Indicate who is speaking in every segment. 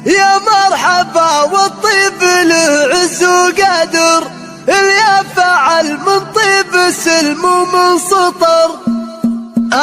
Speaker 1: يا مرحبا والطيب له عز وقدر، اللي فعل من طيب سلم ومن سطر.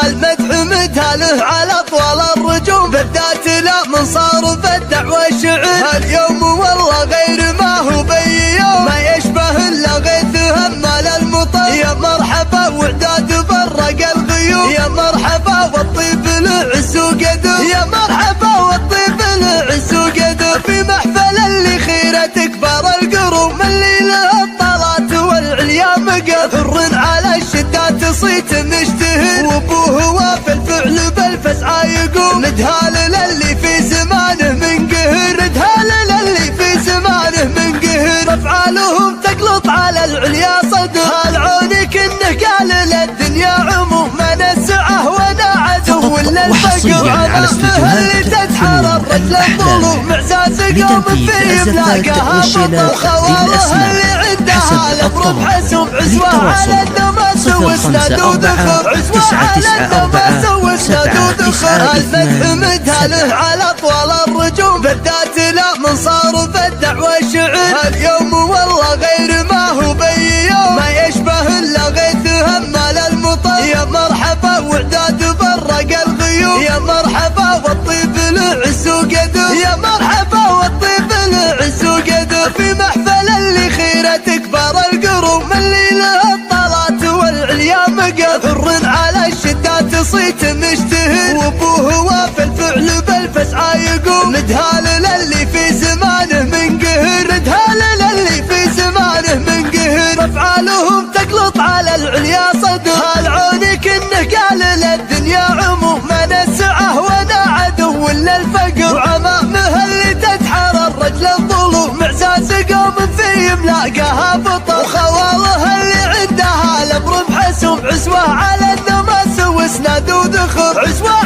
Speaker 1: المدح مدهله على طول الرجوم، بالذات لا من صار بالدعوة شعر. هاليوم والله غير ما هو بي يوم، ما يشبه الا غيث همال المطر. يا مرحبا وعداد برق الغيوم، يا مرحبا والطيب له عز وقدر، يا مرحبا والطيب له عز وقدر. في محفل اللي خيرة تكبر القروم، اللي له الطلات والعليا مقر. على الشدات صيت مشتهر، وابوه وفي الفعل بالفسعى يقوم. ندهال للي في زمانه من قهر، ندهال للي في زمانه من قهر. افعالهم تقلط على العليا صدر، هالعونك انه قال للدنيا عموم. ما نسعه وانا عدو ولا الفقر، عمامه اللي تتحرى الرجل الظلوم. معزاز قوم في يملاقها بطل، خوارها اللي عندها الابروب حسوم. عزوة على النماس واسناد وذخر، عزوة على النماس واسناد وذخر. المدح مدهله على طول الرجوم، بالذات لا من صار بالدعوة شعر. هاليوم والله غير ما هو بي يوم، ما يشبه الا غيث همال المطر. يا مرحبا وعداد برق الغيوم، يا مرحبا والطيب له عز وقدر، يا مرحبا والطيب له عز وقدر. في محفل اللي خيرة تكبر القروم، اللي له الطلات والعليا مقر. على الشدات صيت مشتهر، وابوه وفي الفعل بالفسعى يقوم. ندهال للي في زمانه من قهر، ندهال للي في زمانه من قهر. افعالهم تقلط على العليا صدر، هالعونك انه قال للدنيا عموم. ما نسعه وانا عدو ولا الفقر، وعمامه اللي تتحرى الرجل الظلوم. معزاز قوم في يملاقها بطل، وخوالها اللي عندها الابرب حسوم. عزوة على النماس واسناد وذخر، عزوة